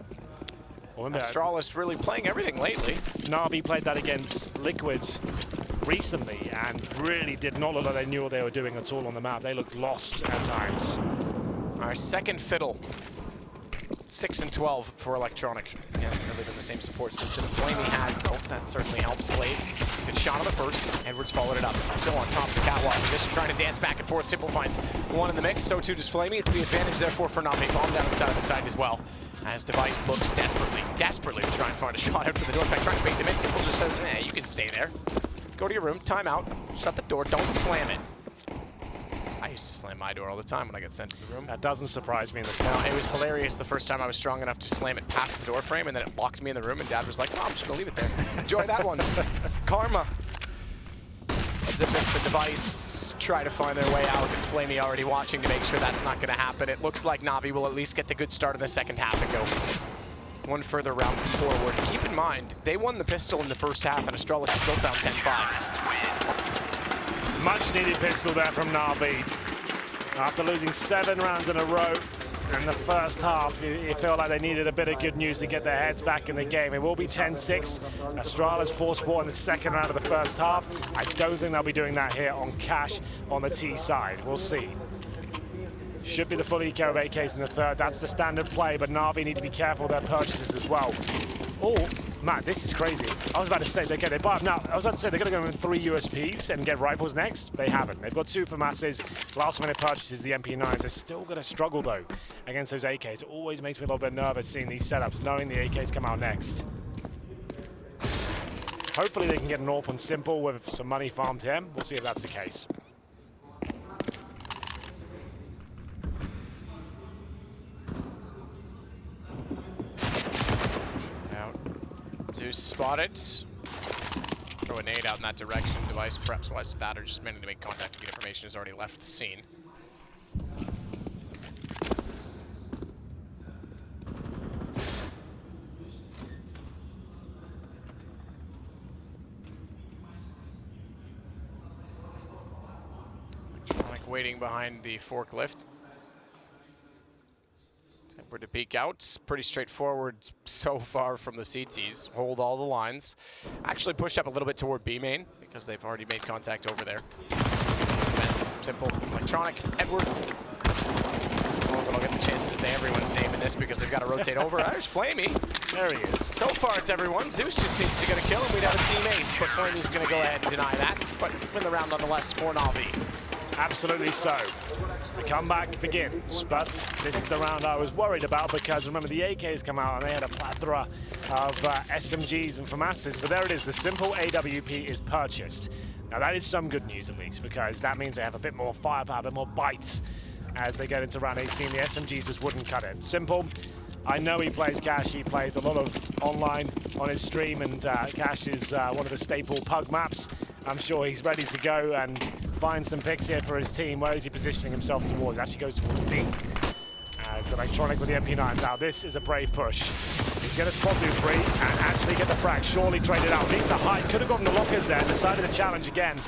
Well, Astralis really playing everything lately. Na'Vi played that against Liquid recently and really did not look like they knew what they were doing at all on the map. They looked lost at times. Our second fiddle. 6 and 12 for Electronic. He hasn't really been the same support system Flamey has, though. That certainly helps Blade. Good shot on the first. Edwards followed it up. Still on top of the catwalk position, trying to dance back and forth. Simple finds one in the mix. So too does Flamey. It's the advantage, therefore, for Na'Vi. Bomb down inside of the side as well. As Device looks desperately to try and find a shot out for the door. In fact, trying to bait them in. Simple just says, you can stay there. Go to your room, time out, shut the door, don't slam it. I used to slam my door all the time when I got sent to the room. That doesn't surprise me in the No, it was hilarious the first time I was strong enough to slam it past the door frame, and then it locked me in the room, and Dad was like, oh, I'm just gonna leave it there. Enjoy that one. Karma. Zipix and Device try to find their way out, and Flamey already watching to make sure that's not gonna happen. It looks like Na'Vi will at least get the good start in the second half and go one further round forward. Keep in mind, they won the pistol in the first half, and Astralis still found 10-5. Much needed pistol there from Na'Vi. After losing 7 rounds in a row in the first half, you feel like they needed a bit of good news to get their heads back in the game. It will be 10-6. Astralis force-4 in the second round of the first half. I don't think they'll be doing that here on Cash on the T side. We'll see. Should be the full eco of AKs in the third. That's the standard play, but Na'Vi need to be careful of their purchases as well. Oh, man, this is crazy. I was about to say they're going to buy. Now, I was about to say they're going to go in 3 USPs and get rifles next. They haven't. They've got 2 for masses. Last-minute purchases, the MP9s. They're still going to struggle, though, against those AKs. It always makes me a little bit nervous seeing these setups, knowing the AKs come out next. Hopefully they can get an AWP on Simple with some money farmed here. We'll see if that's the case. Out. Zeus spotted. Throw a nade out in that direction. Device perhaps wise to that, or just managing to make contact to get information, has already left the scene. Like waiting behind the forklift. We're to peek out. It's pretty straightforward so far from the CTs. Hold all the lines. Actually pushed up a little bit toward B main because they've already made contact over there. Defense, Simple, Electronic, Edward. But I'll get the chance to say everyone's name in this because they've got to rotate over. There's Flamey. There he is. So far it's everyone. Zeus just needs to get a kill and we'd have a team ace, but Flamey's going to go ahead and deny that. But win the round nonetheless for Na'Vi. Absolutely so. The comeback begins, but this is the round I was worried about because remember the AKs come out and they had a plethora of SMGs and FAMASs, but there it is, the Simple AWP is purchased. Now that is some good news at least because that means they have a bit more firepower, a bit more bites as they get into round 18. The SMGs just wouldn't cut it. Simple, I know he plays Cash, he plays a lot of online on his stream, and Cash is one of the staple pug maps. I'm sure he's ready to go and find some picks here for his team. Where is he positioning himself towards? Actually goes towards B. As Electronic with the MP9. Now this is a brave push. He's going to spot Dupree and actually get the frag. Surely traded out. Needs to hide. Could have gotten the lockers there. Decided to challenge again.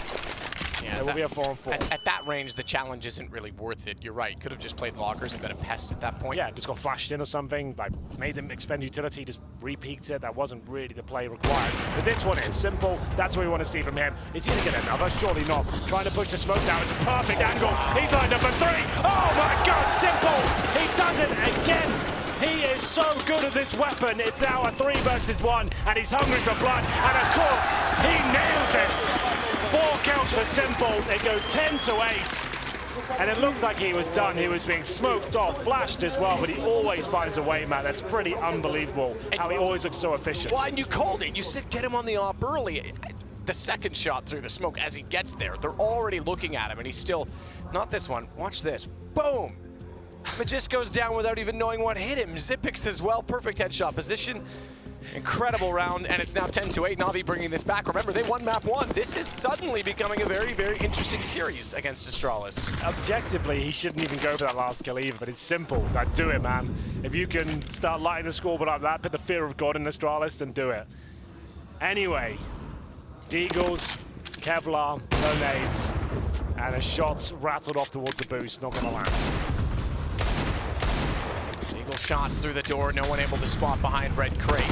Yeah, there will be a 4-on-4. At that range, the challenge isn't really worth it. You're right. Could have just played lockers and been a pest at that point. Yeah, just got flashed in or something. Like made them expend utility, just re-peeked it. That wasn't really the play required. But this one is Simple. That's what we want to see from him. Is he going to get another? Surely not. Trying to push the smoke down. It's a perfect angle. He's lined up for 3. Oh my God, Simple! He does it again. He is so good at this weapon. It's now a 3 versus 1, and he's hungry for blood. And of course, he nails it. 4 kills for Simple. It goes 10-8. And it looked like he was done. He was being smoked off, flashed as well, but he always finds a way, man. That's pretty unbelievable how he always looks so efficient. Well, and you called it. You said get him on the op early. The second shot through the smoke, as he gets there, they're already looking at him, and he's still, not this one. Watch this. Boom. But just goes down without even knowing what hit him. Zipix as well, perfect headshot position. Incredible round, and it's now 10-8. Na'Vi bringing this back. Remember, they won map 1. This is suddenly becoming a very, very interesting series against Astralis. Objectively, he shouldn't even go for that last kill either, but it's Simple. Like, do it, man. If you can start lighting the scoreboard like that, put the fear of God in Astralis, then do it. Anyway, Deagles, Kevlar, no nades, and a shot's rattled off towards the boost, not gonna land. Deagle shots through the door, no one able to spot behind Red Crate.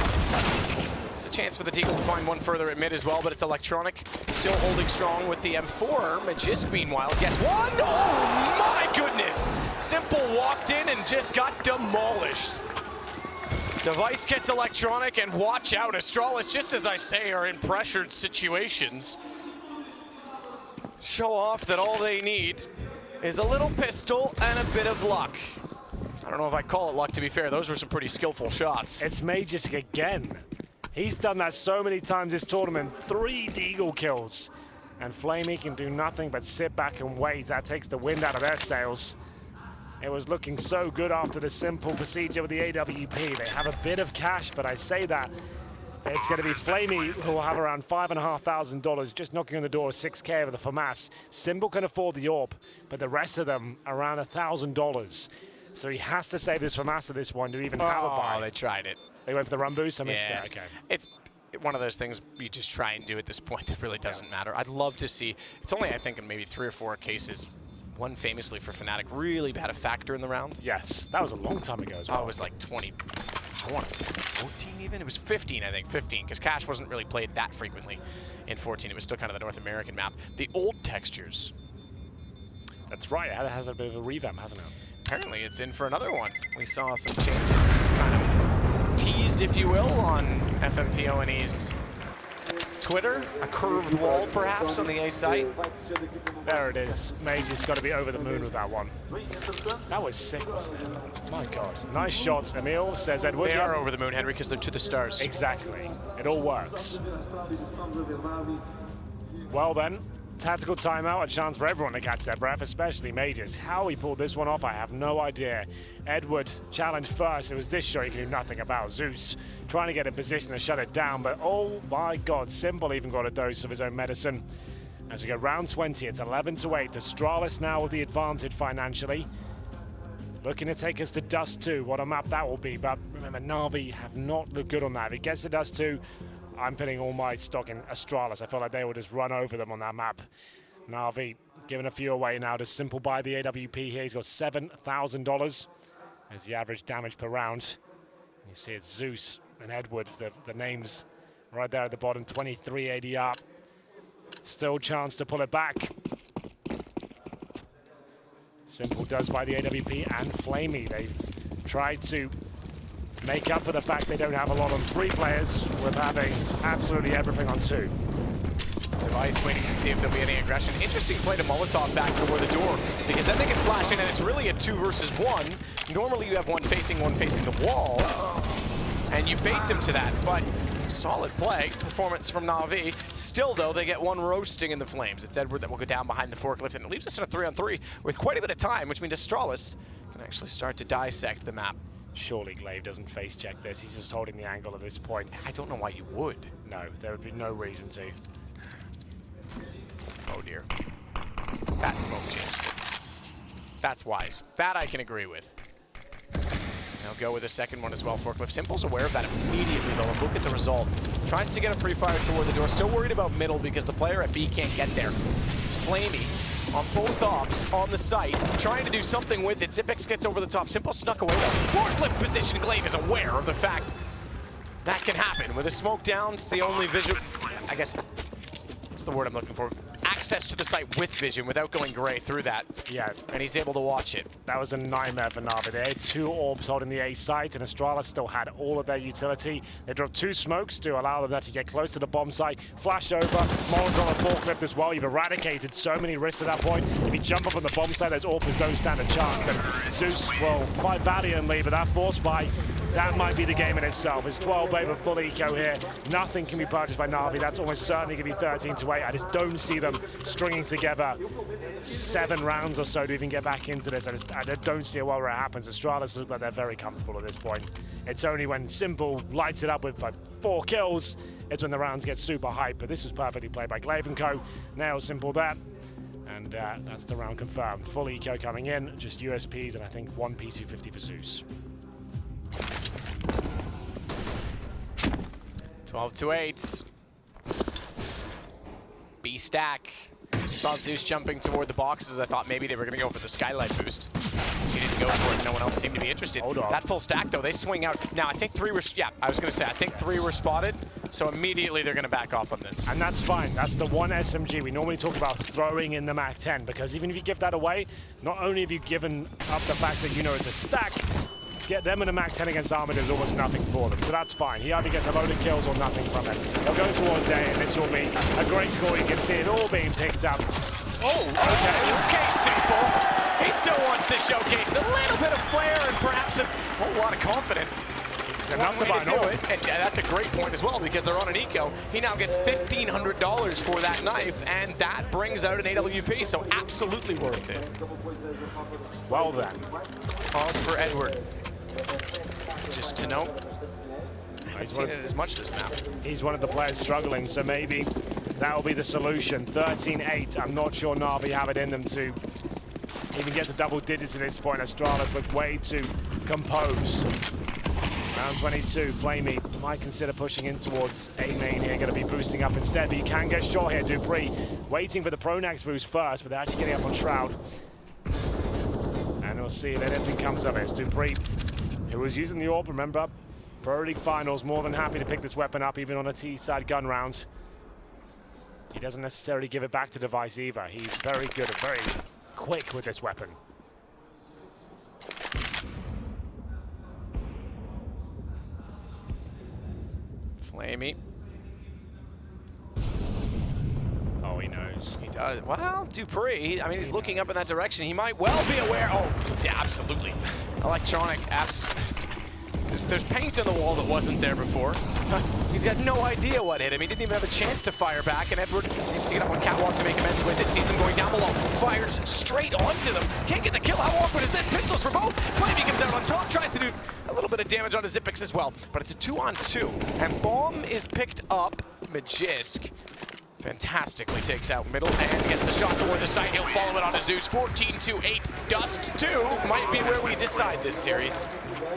There's a chance for the Deagle to find one further at mid as well, but it's Electronic still holding strong with the M4. Magisk, meanwhile, gets one. Oh my goodness! Simple walked in and just got demolished. Device gets Electronic, and watch out, Astralis, just as I say, are in pressured situations. Show off that all they need is a little pistol and a bit of luck. I don't know if I call it luck, to be fair. Those were some pretty skillful shots. It's Magisk again. He's done that so many times this tournament. 3 Deagle kills. And Flamey can do nothing but sit back and wait. That takes the wind out of their sails. It was looking so good after the Simple procedure with the AWP. They have a bit of cash, but I say that it's going to be Flamey who will have around $5,500, just knocking on the door of 6K with the FAMAS. Simple can afford the AWP, but the rest of them around $1,000. So he has to save this FAMAS to this one to even have a buy. Oh, they tried it. They went for the run boost, I missed it. Okay. It's one of those things you just try and do at this point. It really doesn't matter. I'd love to see, it's only I think in maybe 3 or 4 cases, one famously for Fnatic really had a factor in the round. Yes, that was a long time ago as well. Oh, it was like 20, I want to say 14 even? It was 15, I think, 15, because Cash wasn't really played that frequently in 14. It was still kind of the North American map. The old textures. That's right, it has a bit of a revamp, hasn't it? Apparently it's in for another one. We saw some changes kind of teased, if you will, on FMPONE's Twitter, a curved wall perhaps on the A site. There it is. Mage has got to be over the moon with that one. That was sick, wasn't it? My God. Nice shots, Emil, says Edward. They are over the moon, Henry, because they're to the stars. Exactly. It all works. Well then, tactical timeout, a chance for everyone to catch their breath, especially Mages. How he pulled this one off, I have no idea. Edward challenged first. It was this shot he could do nothing about. Zeus trying to get in position to shut it down, but oh my God, Simple even got a dose of his own medicine. As we go round 20, it's 11-8. Astralis now with the advantage financially. Looking to take us to Dust 2. What a map that will be, but remember, Na'Vi have not looked good on that. If it gets to Dust 2, I'm putting all my stock in Astralis. I feel like they will just run over them on that map. Na'Vi giving a few away now to Simple by the AWP here. He's got $7,000 as the average damage per round. You see it's Zeus and Edwards, the names right there at the bottom, 23 ADR. Still chance to pull it back. Simple does by the AWP and Flamey. They've tried to make up for the fact they don't have a lot on 3 players with having absolutely everything on 2. Device waiting to see if there'll be any aggression. Interesting play to Molotov back toward the door, because then they can flash in and it's really a 2 versus 1. Normally you have one facing the wall, and you bait them to that, but solid play, performance from Na'Vi. Still though, they get one roasting in the flames. It's Edward that will go down behind the forklift, and it leaves us in a 3-on-3 with quite a bit of time, which means Astralis can actually start to dissect the map. Surely Glaive doesn't face check this. He's just holding the angle at this point. I don't know why you would. No, there would be no reason to. Oh dear. That smoke changed it. That's wise. That I can agree with. Now go with a second one as well. Forklift. Simple's aware of that immediately though, and look at the result. Tries to get a free fire toward the door. Still worried about middle because the player at B can't get there. It's Flamey on both ops on the site, trying to do something with it. Zipex gets over the top. Simple snuck away. Forklift position. Glaive is aware of the fact that can happen. With a smoke down, it's the only vision. I guess, what's the word I'm looking for? Access to the site with vision without going gray through that. Yeah. And he's able to watch it. That was a nightmare for Na'Vi. They had 2 orbs holding the A site, and Astralis still had all of their utility. They dropped 2 smokes to allow them to get close to the bomb site. Flash over, Molotov on forklift as well. You've eradicated so many risks at that point. If you jump up on the bomb site, those AWPers don't stand a chance. And Zeus will fight valiantly, but that force fight, that might be the game in itself. It's 12 over full eco here. Nothing can be purchased by Na'Vi. That's almost certainly going to be 13-8. I just don't see them stringing together 7 rounds or so to even get back into this. I don't see it well where it happens. Astralis look like they're very comfortable at this point. It's only when Simple lights it up with like 4 kills, it's when the rounds get super hype. But this was perfectly played by Glaive & Co. Nails Simple that. And that's the round confirmed. Full eco coming in, just USPs, and I think 1 P250 for Zeus. 12-8. B stack. Saw Zeus jumping toward the boxes. I thought maybe they were going to go for the skylight boost. He didn't go for it. No one else seemed to be interested. Hold on. That full stack, though, they swing out. Now, I think 3 were... Yeah, I was going to say, I think 3 were spotted. So immediately they're going to back off on this. And that's fine. That's the one SMG. We normally talk about throwing in the MAC-10, because even if you give that away, not only have you given up the fact that you know it's a stack, get them in a MAC-10 against Armored is almost nothing for them. So that's fine. He either gets a load of kills or nothing from it. They'll go towards A, and this will be a great score. You can see it all being picked up. Oh, okay, Simple. He still wants to showcase a little bit of flair and perhaps a whole lot of confidence. Enough to buy an AWP. And that's a great point as well, because they're on an eco. He now gets $1,500 for that knife, and that brings out an AWP, so absolutely worth it. Well then. Hog for Edward. Just to note, I haven't seen it as much this map. He's one of the players struggling, so maybe that will be the solution. 13-8. I'm not sure Na'Vi have it in them to even get to double digits at this point. Astralis look way too composed. Round 22, Flamey might consider pushing in towards A main here, going to be boosting up instead, but you can get shot here. Dupree waiting for the Pronax boost first, but they're actually getting up on Shroud. And we'll see if anything comes of it. It's Dupree, who was using the AWP, remember, Pro League Finals, more than happy to pick this weapon up, even on a T-side gun round. He doesn't necessarily give it back to Device either. He's very good and very quick with this weapon. Flamey. Astralis. He does. Well, Dupree, I mean, he's looking up in that direction. He might well be aware. Oh, yeah, absolutely. Electronic apps. There's paint on the wall that wasn't there before. He's got no idea what hit him. He didn't even have a chance to fire back, and Edward needs to get up on catwalk to make amends with it. Sees them going down below. Fires straight onto them. Can't get the kill. How awkward is this? Pistols for both. Flamey comes out on top, tries to do a little bit of damage onto Xyp9x as well. But it's a 2-on-2, and Bomb is picked up. Magisk fantastically takes out middle and gets the shot toward the site. He'll follow it on to Zeus. 14-8. Dust 2 might be where we decide this series.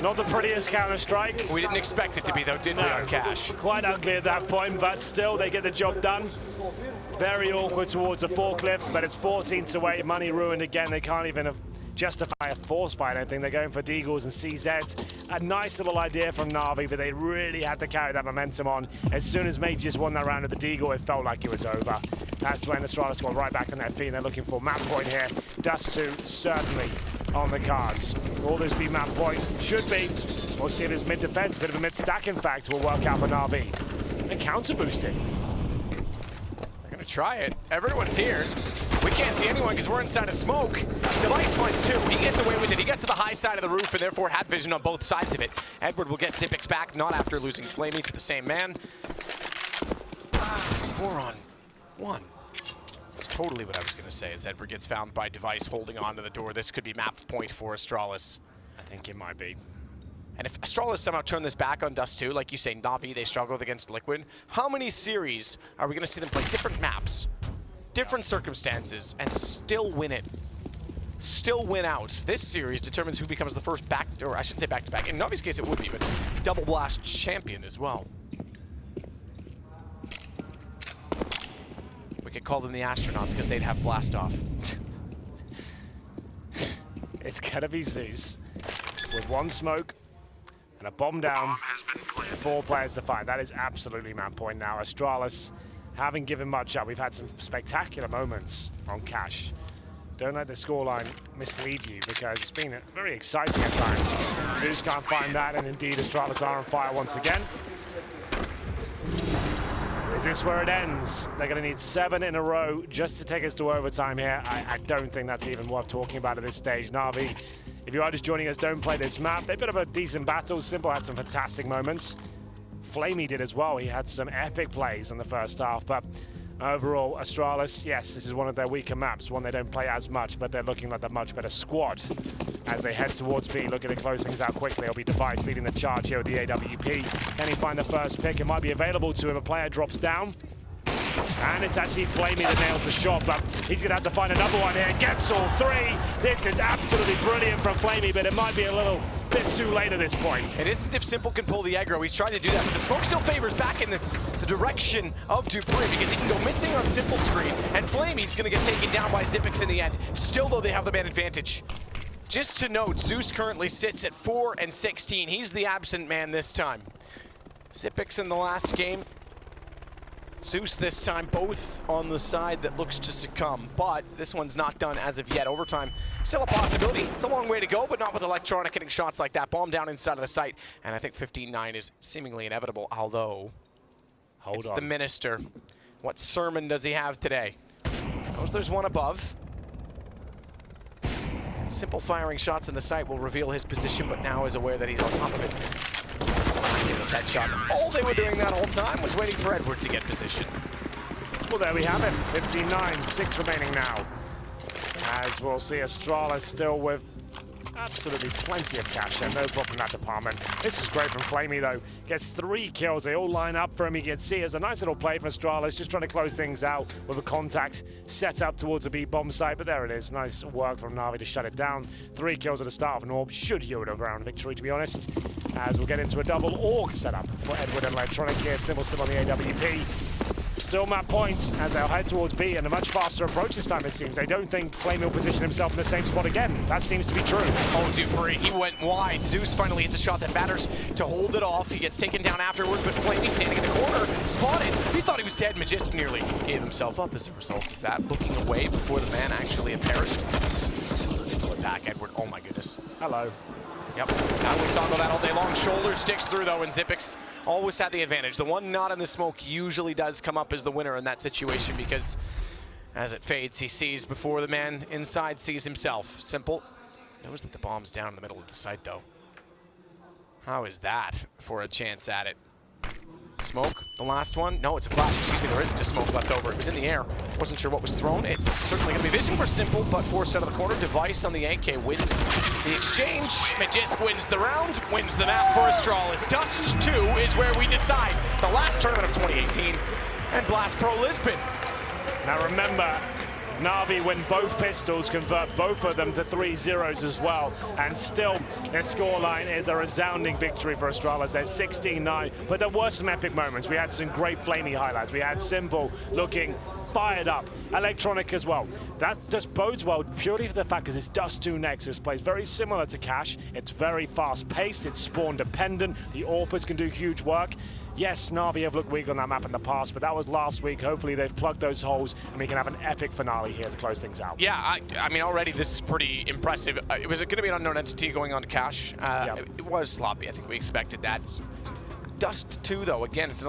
Not the prettiest Counter-Strike. We didn't expect it to be, though, did we, on Cash? Quite ugly at that point, but still they get the job done. Very awkward towards the forklift, but it's 14-8. Money ruined again. They can't even justify a force buy, I don't think. They're going for Deagles and CZs. A nice little idea from Na'Vi, but they really had to carry that momentum on. As soon as Mage just won that round of the Deagle, it felt like it was over. That's when Astralis got right back on their feet, and they're looking for map point here. Dust 2 certainly on the cards. Will this be map point? Should be. We'll see if this mid defense, a bit of a mid stack in fact, will work out for Na'Vi. And counter boosting. They're gonna try it. Everyone's here. We can't see anyone because we're inside of smoke. Device finds 2. He gets away with it. He gets to the high side of the roof and therefore had vision on both sides of it. Edward will get Xyp9x back, not after losing Flamey to the same man. It's 4-on-1. That's totally what I was going to say, as Edward gets found by Device holding on to the door. This could be map point for Astralis. I think it might be. And if Astralis somehow turn this back on Dust 2, like you say, Na'Vi, they struggled against Liquid, how many series are we going to see them play different maps, different circumstances, and still win it? Still win out. This series determines who becomes the first back, or I should say back-to-back. In Na'Vi's case, it would be, but double blast champion as well. We could call them the astronauts because they'd have blast off. It's gonna be Zeus with 1 smoke and a bomb down. 4 players to fight. That is absolutely map point now. Astralis haven't given much up. We've had some spectacular moments on Cash. Don't let the scoreline mislead you because it's been very exciting at times. Zeus can't find that, and indeed Astralis are on fire once again. Is this where it ends? They're going to need 7 in a row just to take us to overtime here. I don't think that's even worth talking about at this stage. Na'Vi, if you are just joining us, don't play this map. They've been a decent battle. Simple had some fantastic moments. Flamey did as well. He had some epic plays in the first half, but overall, Astralis, yes, this is one of their weaker maps, one they don't play as much, but they're looking like a much better squad as they head towards B. Looking to close things out quickly. It'll be Device leading the charge here with the AWP. Can he find the first pick? It might be available to him. A player drops down. And it's actually Flamey that nails the shot, but he's going to have to find another one here. Gets all 3. This is absolutely brilliant from Flamey, but it might be a little bit too late at this point. It isn't if Simple can pull the aggro. He's trying to do that, but the smoke still favors back in the direction of Dupree because he can go missing on Simple screen, and Flamey's going to get taken down by Xyp9x in the end. Still, though, they have the man advantage. Just to note, Zeus currently sits at 4-16. He's the absent man this time. Xyp9x in the last game. Zeus this time, both on the side that looks to succumb, but this one's not done as of yet. Overtime, still a possibility. It's a long way to go, but not with Electronic hitting shots like that. Bomb down inside of the site, and I think 15-9 is seemingly inevitable, although it's the Minister. What sermon does he have today? Knows there's one above. Simple firing shots in the site will reveal his position, but now is aware that he's on top of it. This headshot. All they were doing that whole time was waiting for Edward to get position. Well, there we have it. 15-9, 6 remaining now. As we'll see Astralis still with absolutely plenty of cash there. No problem in that department. This is great from Flamey, though. Gets 3 kills. They all line up for him. You can see it's a nice little play from Astralis, just trying to close things out with a contact set up towards the B bomb site. But there it is. Nice work from Na'Vi to shut it down. 3 kills at the start of an orb should yield a round victory, to be honest. As we'll get into a double org setup for Edward and Electronic here. Simple still on the AWP. Still map points as they'll head towards B, and a much faster approach this time, it seems. They don't think Flamey will position himself in the same spot again. That seems to be true. Oh, Dupree, he went wide. Zeus finally hits a shot that matters to hold it off. He gets taken down afterwards, but Flamey standing in the corner, spotted. He thought he was dead. Magisk nearly gave himself up as a result of that, looking away before the man actually had perished. Still doesn't pull it back, Edward. Oh my goodness. Hello. Yep, now we talk about that all day long. Shoulder sticks through, though, and Xyp9x always had the advantage. The one not in the smoke usually does come up as the winner in that situation because As it fades, he sees before the man inside sees himself. Simple. Knows that the bomb's down in the middle of the site, though. How is that for a chance at it? Smoke, the last one. No, it's a flash. Excuse me, there isn't a smoke left over. It was in the air. Wasn't sure what was thrown. It's certainly going to be vision for Simple, but forced out of the corner. Device on the AK wins the exchange. Magisk wins the round, wins the map for Astralis. Dust 2 is where we decide the last tournament of 2018 and Blast Pro Lisbon. Now remember, Na'Vi win both pistols, convert both of them to 3-0s as well, and still their scoreline is a resounding victory for Astralis. They're 16-9, but there were some epic moments. We had some great flamey highlights. We had Simple looking fired up, Electronic as well. That just bodes well purely for the fact because it's Dust 2 Nexus plays very similar to Cash. It's very fast-paced, it's spawn-dependent, the AWPers can do huge work. Yes, Na'Vi have looked weak on that map in the past, but that was last week. Hopefully they've plugged those holes and we can have an epic finale here to close things out. Yeah, I mean, already this is pretty impressive. Was it going to be an unknown entity going on to Cash? Yep. It was sloppy. I think we expected that. Dust 2, though, again, it's